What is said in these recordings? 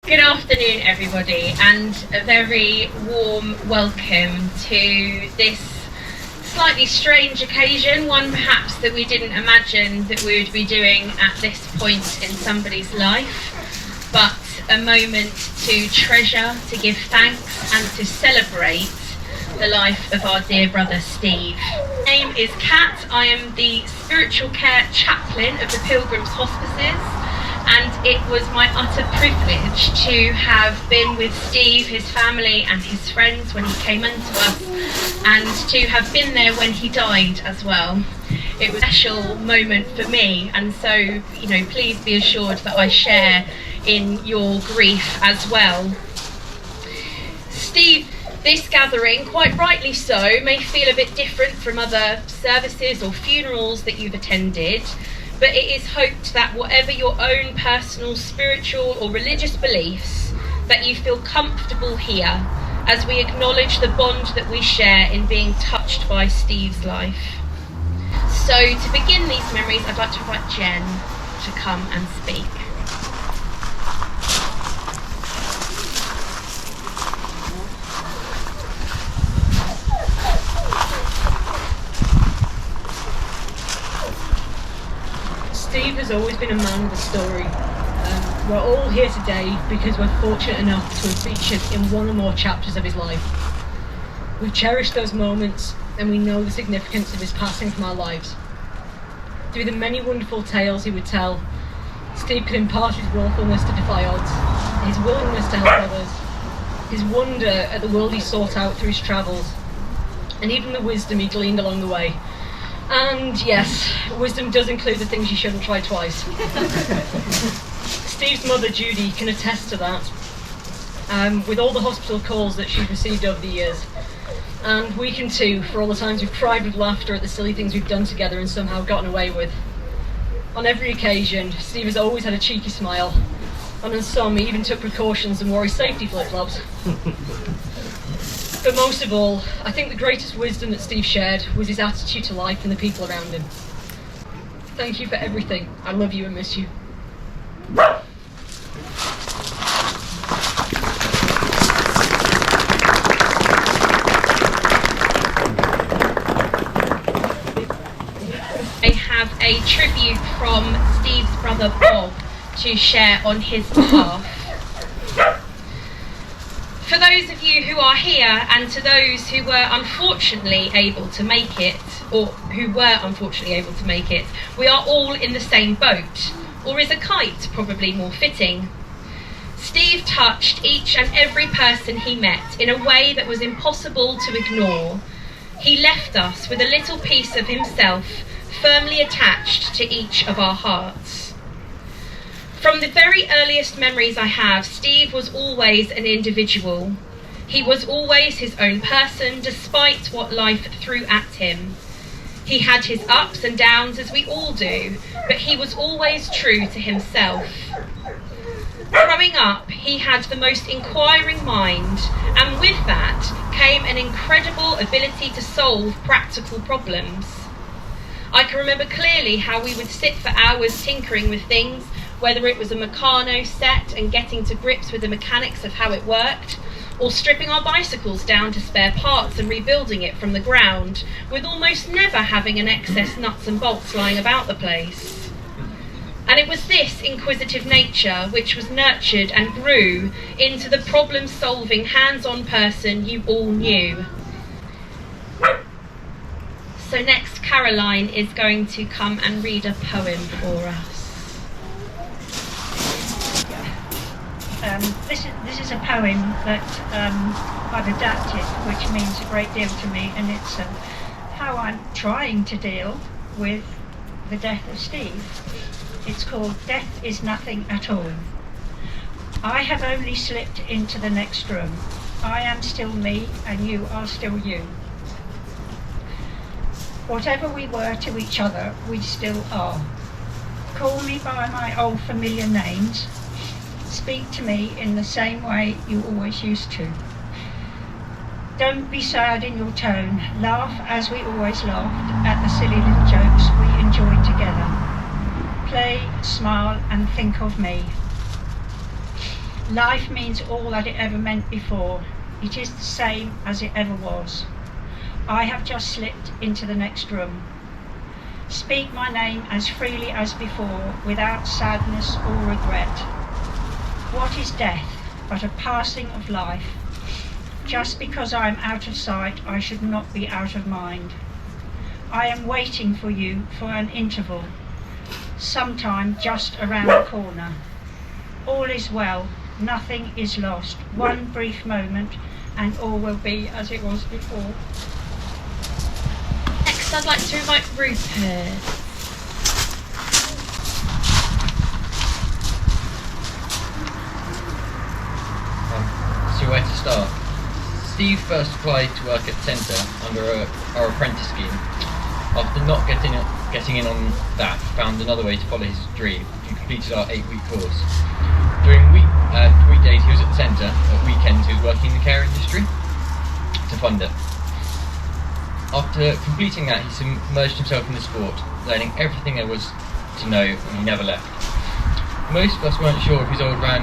Good afternoon, everybody, and a very warm welcome to this slightly strange occasion, one perhaps that we didn't imagine that we would be doing at this point in somebody's life, but a moment to treasure, to give thanks, and to celebrate the life of our dear brother Steve. My name is Kat. I am the spiritual care chaplain of the Pilgrims Hospices. And it was my utter privilege to have been with Steve, his family and his friends when he came into us, and to have been there when he died as well. It was a special moment for me, and so, please be assured that I share in your grief as well. Steve, this gathering, quite rightly so, may feel a bit different from other services or funerals that you've attended. But it is hoped that whatever your own personal, spiritual or religious beliefs, that you feel comfortable here as we acknowledge the bond that we share in being touched by Steve's life. So to begin these memories, I'd like to invite Jen to come and speak. Steve has always been a man with a story. We're all here today because we're fortunate enough to have featured in one or more chapters of his life. We cherish those moments and we know the significance of his passing from our lives. Through the many wonderful tales he would tell, Steve could impart his willfulness to defy odds, his willingness to help others, his wonder at the world he sought out through his travels, and even the wisdom he gleaned along the way. And yes, wisdom does include the things you shouldn't try twice. Steve's mother, Judy, can attest to that, with all the hospital calls that she's received over the years. And we can too, for all the times we've cried with laughter at the silly things we've done together and somehow gotten away with. On every occasion, Steve has always had a cheeky smile, and on some he even took precautions and wore his safety flip-flops. But most of all, I think the greatest wisdom that Steve shared was his attitude to life and the people around him. Thank you for everything. I love you and miss you. I have a tribute from Steve's brother Bob to share on his behalf. For those of you who are here, and to those who were unfortunately able to make it, we are all in the same boat, or is a kite probably more fitting. Steve touched each and every person he met in a way that was impossible to ignore. He left us with a little piece of himself firmly attached to each of our hearts. From the very earliest memories I have, Steve was always an individual. He was always his own person, despite what life threw at him. He had his ups and downs, as we all do, but he was always true to himself. Growing up, he had the most inquiring mind, and with that came an incredible ability to solve practical problems. I can remember clearly how we would sit for hours tinkering with things, whether it was a Meccano set and getting to grips with the mechanics of how it worked, or stripping our bicycles down to spare parts and rebuilding it from the ground, with almost never having an excess nuts and bolts lying about the place. And it was this inquisitive nature which was nurtured and grew into the problem-solving, hands-on person you all knew. So next, Caroline is going to come and read a poem for us. This is a poem that I've adapted, which means a great deal to me, and it's how I'm trying to deal with the death of Steve. It's called Death is Nothing at All. I have only slipped into the next room. I am still me, and you are still you. Whatever we were to each other, we still are. Call me by my old familiar names. Speak to me in the same way you always used to. Don't be sad in your tone. Laugh as we always laughed at the silly little jokes we enjoyed together. Play, smile and think of me. Life means all that it ever meant before. It is the same as it ever was. I have just slipped into the next room. Speak my name as freely as before, without sadness or regret. What is death but a passing of life? Just because I am out of sight, I should not be out of mind. I am waiting for you for an interval, sometime just around the corner. All is well, nothing is lost. One brief moment, and all will be as it was before. Next, I'd like to invite Rupert. So where to start? Steve first applied to work at Centre under our apprentice scheme. After not getting in on that, he found another way to follow his dream and completed our 8-week course. During weekdays he was at the Centre, at weekends he was working in the care industry to fund it. After completing that, he submerged himself in the sport, learning everything there was to know, and he never left. Most of us weren't sure if his old van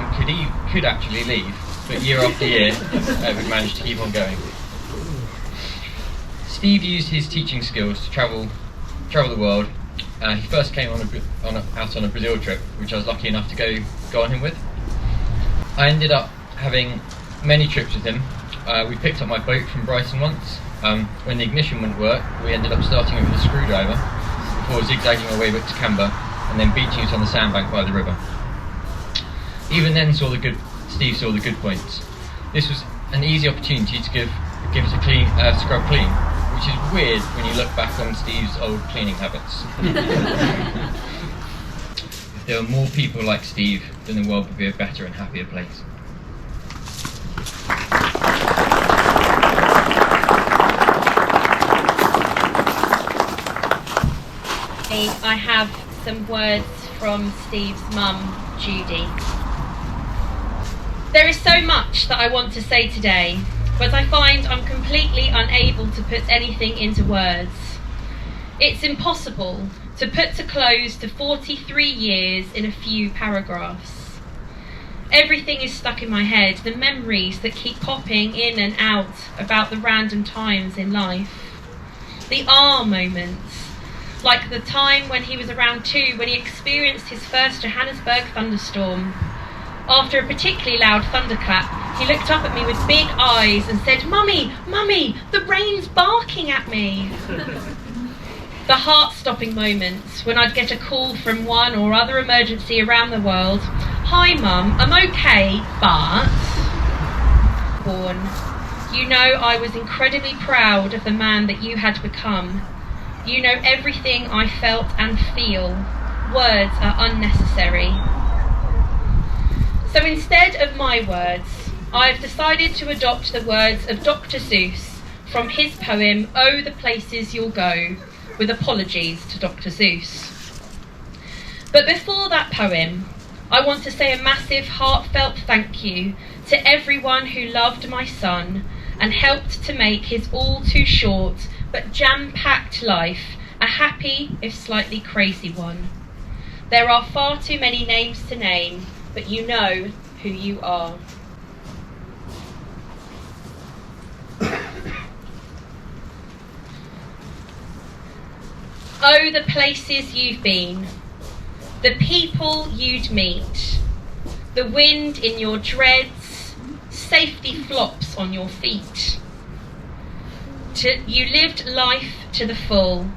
could actually leave, but year after year we've managed to keep on going. Steve used his teaching skills to travel the world. He first came out on a Brazil trip, which I was lucky enough to go on him with. I ended up having many trips with him. We picked up my boat from Brighton once. When the ignition wouldn't work, we ended up starting it with a screwdriver before zigzagging our way back to Camber and then beaching it on the sandbank by the river. Even then Steve saw the good points. This was an easy opportunity to give us a clean scrub clean, which is weird when you look back on Steve's old cleaning habits. If there were more people like Steve, then the world would be a better and happier place. I have some words from Steve's mum, Judy. There is so much that I want to say today, but I find I'm completely unable to put anything into words. It's impossible to put to close to 43 years in a few paragraphs. Everything is stuck in my head, the memories that keep popping in and out about the random times in life. The moments, like the time when he was around 2 when he experienced his first Johannesburg thunderstorm. After a particularly loud thunderclap, he looked up at me with big eyes and said, "Mummy, Mummy, the rain's barking at me." The heart-stopping moments when I'd get a call from one or other emergency around the world. "Hi Mum, I'm okay, but..." Born. You know I was incredibly proud of the man that you had become. You know everything I felt and feel. Words are unnecessary. So instead of my words, I have decided to adopt the words of Dr. Seuss from his poem, "Oh, the Places You'll Go," with apologies to Dr. Seuss. But before that poem, I want to say a massive heartfelt thank you to everyone who loved my son and helped to make his all too short but jam-packed life a happy, if slightly crazy one. There are far too many names to name, but you know who you are. Oh, the places you've been, the people you'd meet, the wind in your dreads, safety flops on your feet. You lived life to the full,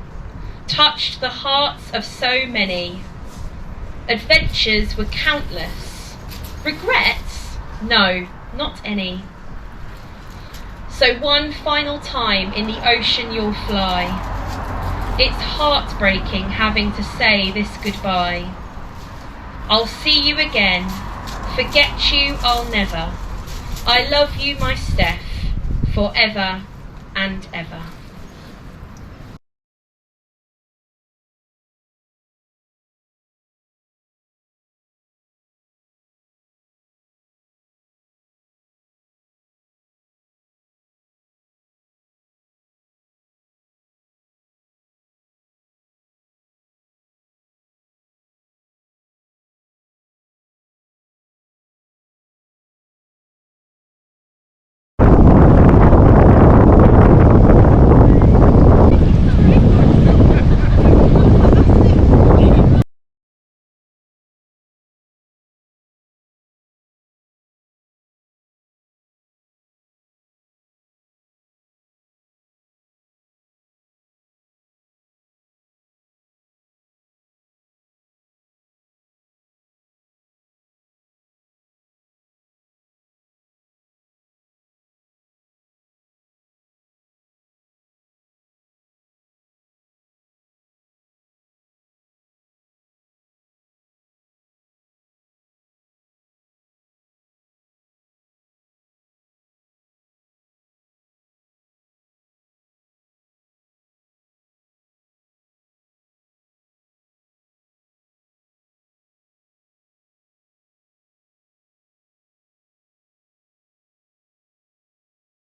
touched the hearts of so many. Adventures were countless. Regrets? No, not any. So one final time in the ocean you'll fly. It's heartbreaking having to say this goodbye. I'll see you again. Forget you I'll never. I love you, my Steph, forever and ever.